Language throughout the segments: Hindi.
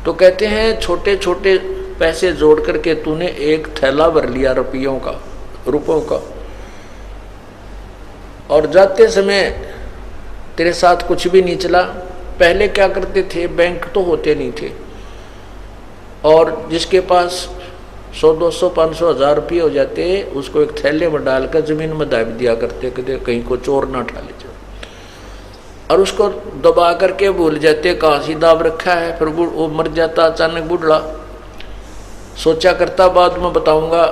तो कहते हैं छोटे छोटे पैसे जोड़ करके तूने एक थैला भर लिया रुपयों का, और जाते समय तेरे साथ कुछ भी नहीं चला। पहले क्या करते थे, बैंक तो होते नहीं थे, और जिसके पास 100, 200, 500, 1000 रुपये हो जाते उसको एक थैले में डालकर जमीन में दाब दिया करते, कहीं को चोर ना उठा ले जाए, और उसको दबा करके भूल जाते कहाँ सी दाब रखा है। फिर वो मर जाता अचानक बूढ़ा, सोचा करता बाद में बताऊंगा,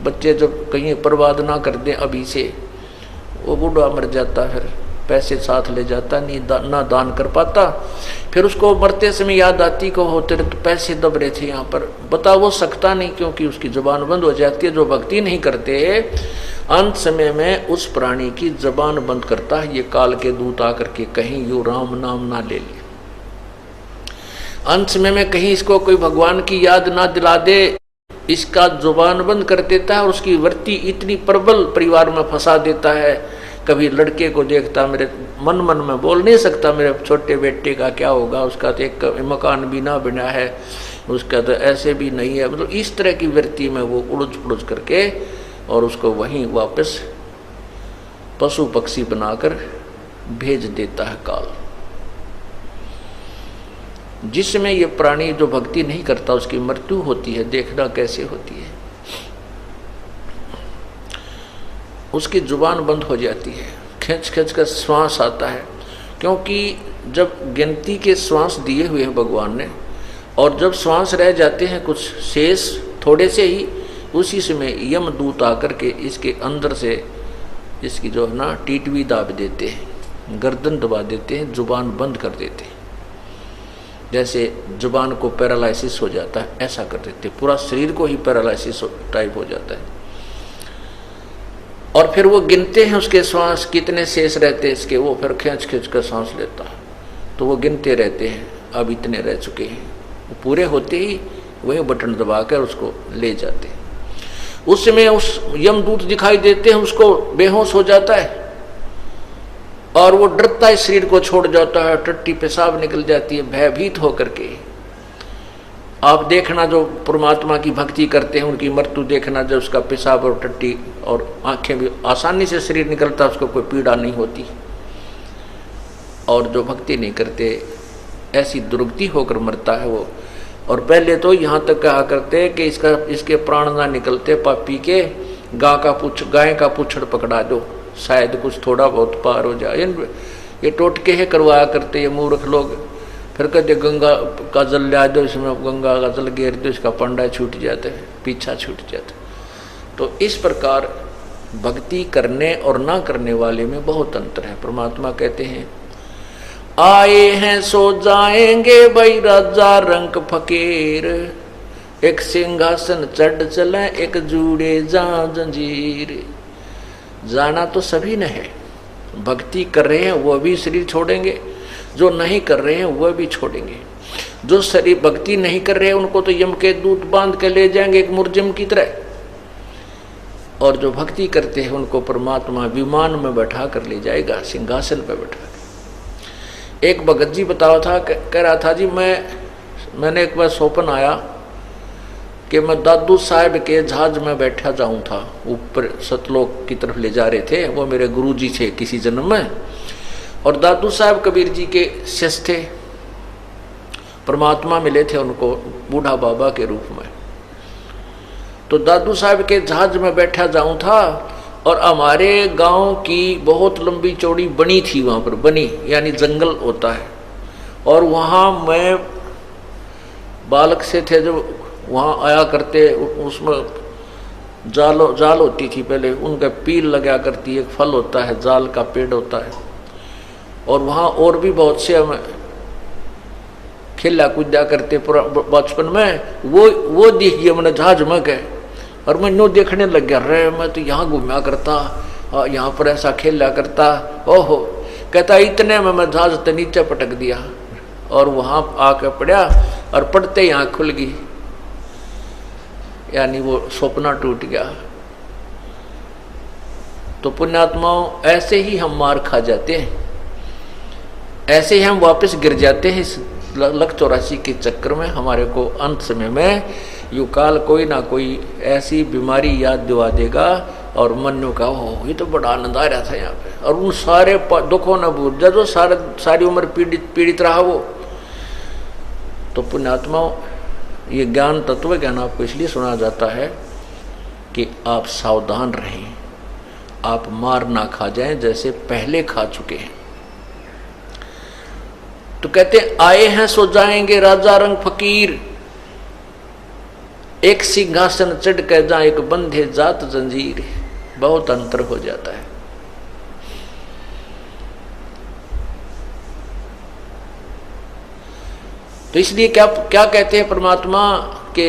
बच्चे जब कहीं बर्बाद ना कर दें अभी से। वो बूढ़ा मर जाता, फिर पैसे साथ ले जाता, नहीं ना दान कर पाता। फिर उसको मरते समय याद आती को होते तो पैसे दब रहे थे यहाँ पर, बता वो सकता नहीं क्योंकि उसकी जुबान बंद हो जाती है। जो भक्ति नहीं करते अंत समय में उस प्राणी की जुबान बंद करता है। ये काल के दूत आकर के कहीं यू राम नाम ना ले ले, अंत समय में कहीं इसको कोई भगवान की याद ना दिला दे, इसका जुबान बंद कर देता है और उसकी वृत्ति इतनी प्रबल परिवार में फंसा देता है। कभी लड़के को देखता, मेरे मन में बोल नहीं सकता मेरे छोटे बेटे का क्या होगा, उसका तो एक मकान भी ना बना है, उसका तो ऐसे भी नहीं है, मतलब इस तरह की वृत्ति में वो उड़ज पुड़ज करके और उसको वहीं वापस पशु पक्षी बनाकर भेज देता है काल। जिसमें ये प्राणी जो भक्ति नहीं करता उसकी मृत्यु होती है, देखना कैसे होती है। उसकी जुबान बंद हो जाती है, खींच खींच कर श्वास आता है, क्योंकि जब गिनती के श्वास दिए हुए हैं भगवान ने, और जब श्वास रह जाते हैं कुछ शेष थोड़े से ही, उसी समय यमदूत आकर के इसके अंदर से इसकी जो है ना टीटवी दाब देते हैं, गर्दन दबा देते हैं, जुबान बंद कर देते हैं। जैसे जुबान को पैरालिसिस हो जाता है ऐसा कर देते, पूरा शरीर को ही पैरालिसिस टाइप हो जाता है। और फिर वो गिनते हैं उसके श्वास कितने शेष रहते हैं इसके, वो फिर खींच खींच कर सांस लेता है, तो वो गिनते रहते हैं, अब इतने रह चुके हैं। वो पूरे होते ही वही बटन दबाकर उसको ले जाते हैं। उस समय उस यमदूत दिखाई देते हैं, उसको बेहोश हो जाता है और वो डरता है, शरीर को छोड़ जाता है, टट्टी पेशाब निकल जाती है भयभीत होकर के। आप देखना जो परमात्मा की भक्ति करते हैं उनकी मृत्यु देखना, जब उसका पेशाब और टट्टी और आंखें भी आसानी से शरीर निकलता, उसको कोई पीड़ा नहीं होती। और जो भक्ति नहीं करते ऐसी दुर्गति होकर मरता है वो। और पहले तो यहाँ तक कहा करते कि इसके प्राण ना निकलते पापी के, गाय का पुच्छड़ पकड़ा दो, शायद कुछ थोड़ा बहुत पार हो जाए। ये टोटके है करवाया करते ये मूर्ख लोग। फिर कहते गंगा का जल ला दो, इसमें गंगा का जल घेर दो, इसका पंडा छूट जाता है, पीछा छूट जाता है। तो इस प्रकार भक्ति करने और ना करने वाले में बहुत अंतर है। परमात्मा कहते हैं आए हैं सो जाएंगे भाई राजा रंग फकीर, एक सिंहासन चढ़ चले एक जूड़े जा जंजीर। जाना तो सभी ने है, भक्ति कर रहे हैं वो भी शरीर छोड़ेंगे, जो नहीं कर रहे हैं वह भी छोड़ेंगे। जो शरीर भक्ति नहीं कर रहे हैं उनको तो यम के दूत बांध के ले जाएंगे एक मुर्जिम की तरह, और जो भक्ति करते हैं उनको परमात्मा विमान में बैठा कर ले जाएगा, सिंहासन पर बैठा कर। एक भगत जी बताओ था, कह रहा था जी मैंने एक बार स्वप्न आया कि मैं दादू साहब के जहाज में बैठा जाऊं था, ऊपर सतलोक की तरफ ले जा रहे थे। वो मेरे गुरुजी थे किसी जन्म में, और दादू साहब कबीर जी के शिष्य थे। परमात्मा मिले थे उनको बूढ़ा बाबा के रूप में। तो दादू साहब के जहाज में बैठा जाऊं था, और हमारे गांव की बहुत लंबी चौड़ी बनी थी, वहाँ पर बनी यानी जंगल होता है, और वहाँ मैं बालक से थे जो वहाँ आया करते, उसमें जाल होती थी पहले, उनका पील लगा करती, एक फल होता है जाल का पेड़ होता है, और वहाँ और भी बहुत से हमें खेला कूदा करते बचपन में। वो दिख गया मैंने जहाज में गए, और मैं नो देखने लग गया, रे मैं तो यहाँ घूमा करता, यहाँ पर ऐसा खेला करता। ओहो, कहता इतने में मैं जहाज तो नीचे पटक दिया, और वहाँ आके पड़ा, और पड़ते ही आँख खुल गई, यानी वो सपना टूट गया। तो पुण्यात्माओं ऐसे ही हम मार खा जाते हैं, ऐसे ही हम वापस गिर जाते हैं इस लख-84 के चक्कर में हमारे को अंत समय में यू काल कोई ना कोई ऐसी बीमारी याद दिवा देगा और मनु का हो ये तो बड़ा आनंद आ रहा था यहाँ पे, और उन सारे दुखों न भूल जा जो सारी उम्र पीड़ित रहा वो। तो पुण्यात्माओं, ये ज्ञान तत्व ज्ञान आपको इसलिए सुना जाता है कि आप सावधान रहें, आप मार ना खा जाएं जैसे पहले खा चुके हैं। तो कहते आए हैं सो जाएंगे राजा रंग फकीर, एक सिंहासन चढ़ कर जहां एक बंधे जात जंजीर। बहुत अंतर हो जाता है। तो इसलिए क्या कहते हैं परमात्मा के,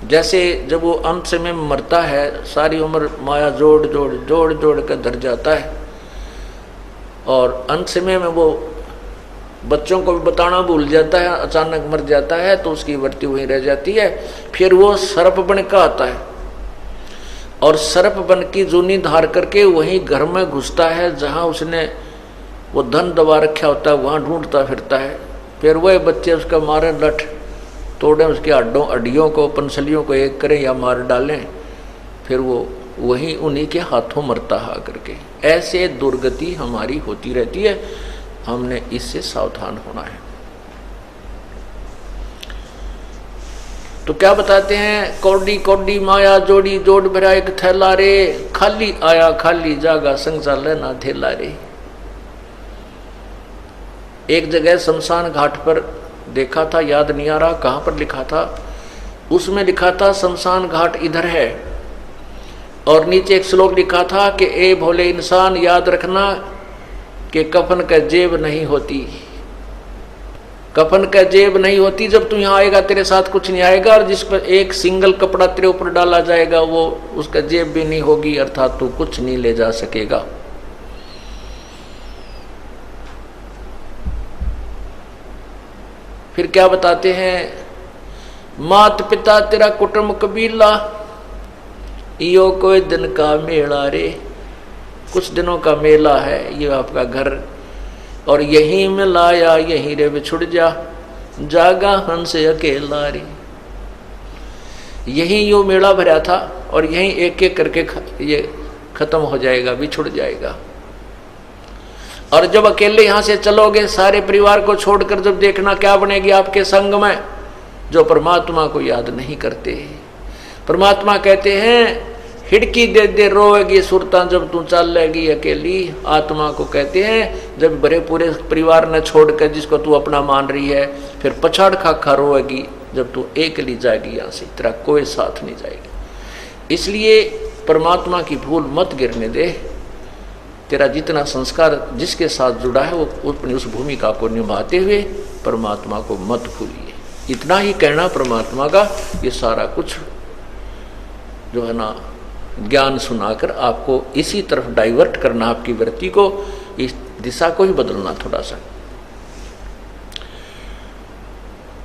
जैसे जब वो अंत समय में मरता है, सारी उम्र माया जोड़ जोड़ कर धर जाता है, और अंत समय में वो बच्चों को भी बताना भूल जाता है, अचानक मर जाता है, तो उसकी वृत्ति वहीं रह जाती है। फिर वो सर्प बन का आता है, और सर्प बन की जूनी धार करके वहीं घर में घुसता है जहां उसने वो धन दबा रखा होता है, वहां ढूंढता फिरता है। फिर वह बच्चे उसका मारे, लठ तोड़ें, उसके हड्डियों को, पंसलियों को एक करें या मार डालें, फिर वो वहीं उन्हीं के हाथों मरता है करके। ऐसे दुर्गति हमारी होती रहती है, हमने इससे सावधान होना है। तो क्या बताते हैं, कौडी कौडी माया जोड़ी जोड़ भरा एक थैला रे, खाली आया खाली जागा संसार लेना थैला रे। एक जगह शमशान घाट पर देखा था, याद नहीं आ रहा कहां पर लिखा था, उसमें लिखा था शमशान घाट इधर है, और नीचे एक श्लोक लिखा था कि ए भोले इंसान याद रखना कि कफन का जेब नहीं होती, कफन का जेब नहीं होती। जब तू यहाँ आएगा तेरे साथ कुछ नहीं आएगा, और जिस पर एक सिंगल कपड़ा तेरे ऊपर डाला जाएगा वो उसका जेब भी नहीं होगी, अर्थात तू कुछ नहीं ले जा सकेगा। फिर क्या बताते हैं, मात पिता तेरा कुटुंब कबीला, यो कोई दिन का मेला रे। कुछ दिनों का मेला है ये आपका घर, और यहीं में लाया यहीं रे बिछुड़ जा, जागा हंस अकेला रे। यहीं यो मेला भरा था, और यहीं एक एक करके ये खत्म हो जाएगा, बिछुड़ जाएगा। और जब अकेले यहां से चलोगे, सारे परिवार को छोड़कर जब देखना क्या बनेगी आपके संग में, जो परमात्मा को याद नहीं करते। परमात्मा कहते हैं हिड़की दे दे रोएगी सुरता जब तू चलेगी अकेली। आत्मा को कहते हैं जब बड़े पूरे परिवार ने छोड़कर जिसको तू अपना मान रही है, फिर पछाड़ खा रोएगी जब तू अकेली जाएगी, यहाँ से तेरा कोई साथ नहीं जाएगा। इसलिए परमात्मा की भूल मत गिरने दे। तेरा जितना संस्कार जिसके साथ जुड़ा है वो अपनी उस भूमिका को निभाते हुए परमात्मा को मत भूलिए। इतना ही कहना परमात्मा का। ये सारा कुछ जो है ना ज्ञान सुनाकर आपको इसी तरफ डाइवर्ट करना, आपकी वृत्ति को, इस दिशा को ही बदलना थोड़ा सा।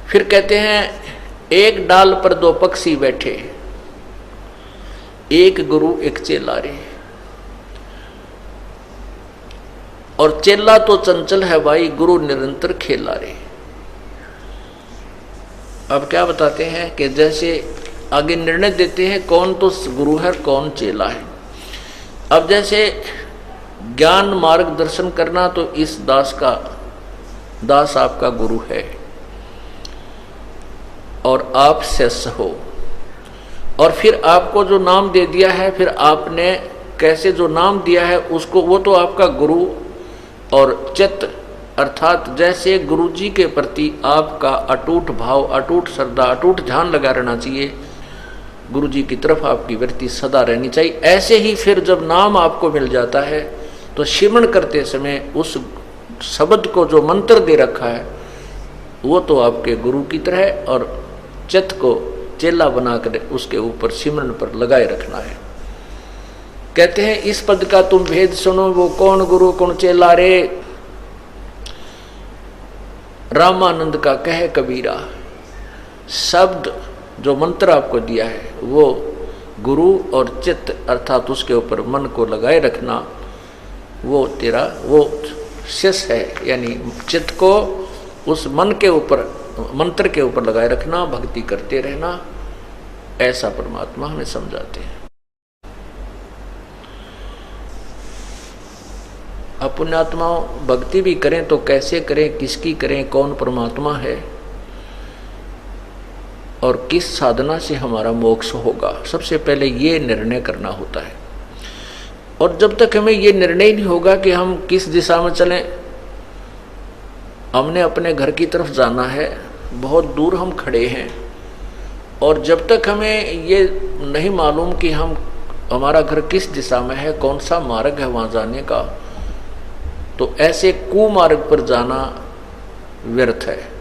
फिर कहते हैं एक डाल पर दो पक्षी बैठे, एक गुरु एक चेला रे। और चेला तो चंचल है भाई, गुरु निरंतर खेला रे। अब क्या बताते हैं कि जैसे आगे निर्णय देते हैं कौन तो गुरु है कौन चेला है। अब जैसे ज्ञान मार्गदर्शन करना, तो इस दास आपका गुरु है और आप शिष्य हो। और फिर आपको जो नाम दे दिया है, फिर आपने कैसे जो नाम दिया है उसको, वो तो आपका गुरु और चित्त, अर्थात जैसे गुरु जी के प्रति आपका अटूट भाव, अटूट श्रद्धा, अटूट ध्यान लगा रहना चाहिए, गुरु जी की तरफ आपकी वृत्ति सदा रहनी चाहिए। ऐसे ही फिर जब नाम आपको मिल जाता है तो सिमरण करते समय उस शब्द को जो मंत्र दे रखा है वो तो आपके गुरु की तरह, और चित्त को चेला बनाकर उसके ऊपर सिमरण पर लगाए रखना है। कहते हैं इस पद का तुम भेद सुनो, वो कौन गुरु कौन चेला रे। रामानंद का कहे कबीरा, शब्द जो मंत्र आपको दिया है वो गुरु और चित्त, अर्थात उसके ऊपर मन को लगाए रखना, वो तेरा वो शेष है, यानी चित्त को उस मन के ऊपर, मंत्र के ऊपर लगाए रखना, भक्ति करते रहना, ऐसा परमात्मा हमें समझाते हैं। पुण्यात्माओं भक्ति भी करें तो कैसे करें, किसकी करें, कौन परमात्मा है और किस साधना से हमारा मोक्ष होगा, सबसे पहले ये निर्णय करना होता है। और जब तक हमें ये निर्णय नहीं होगा कि हम किस दिशा में चलें, हमने अपने घर की तरफ जाना है, बहुत दूर हम खड़े हैं, और जब तक हमें ये नहीं मालूम कि हमारा घर किस दिशा में है, कौन सा मार्ग है वहाँ जाने का, तो ऐसे कुमार्ग पर जाना व्यर्थ है।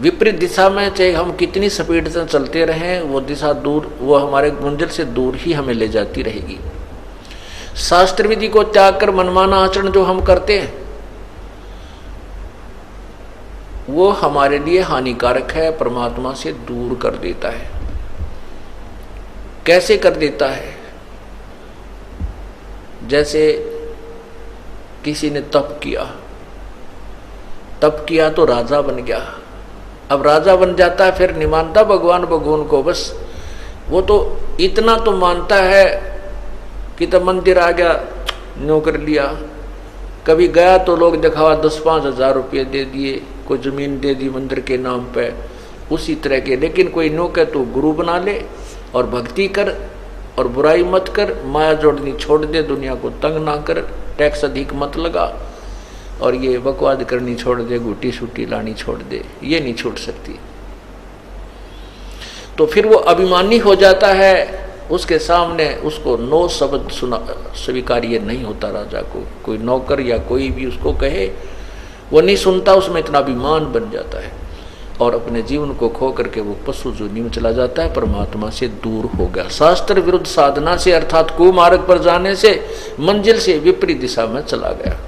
विपरीत दिशा में चाहे हम कितनी स्पीड से चलते रहें, वो दिशा दूर, वो हमारे मंजिल से दूर ही हमें ले जाती रहेगी। शास्त्र विधि को त्याग कर मनमाना आचरण जो हम करते हैं वो हमारे लिए हानिकारक है, परमात्मा से दूर कर देता है। कैसे कर देता है? जैसे किसी ने तप किया तो राजा बन गया। अब राजा बन जाता है, फिर नहीं मानता भगवान को, बस वो तो इतना तो मानता है कि तब मंदिर आ गया, न्यों कर लिया। कभी गया तो लोग दिखावा 10-5 हज़ार रुपये दे दिए, कोई जमीन दे दी मंदिर के नाम पे, उसी तरह के। लेकिन कोई नो कहे तो गुरु बना ले और भक्ति कर और बुराई मत कर, माया जोड़नी छोड़ दे, दुनिया को तंग ना कर, टैक्स अधिक मत लगा और ये बकवाद करनी छोड़ दे, घुटी छुट्टी लानी छोड़ दे, ये नहीं छूट सकती। तो फिर वो अभिमानी हो जाता है, उसके सामने उसको 9 शब्द सुना स्वीकार्य नहीं होता। राजा को कोई नौकर या कोई भी उसको कहे वो नहीं सुनता, उसमें इतना अभिमान बन जाता है और अपने जीवन को खो करके वो पशु जूनी में चला जाता है, परमात्मा से दूर हो गया। शास्त्र विरुद्ध साधना से अर्थात कुमार्ग पर जाने से मंजिल से विपरीत दिशा में चला गया।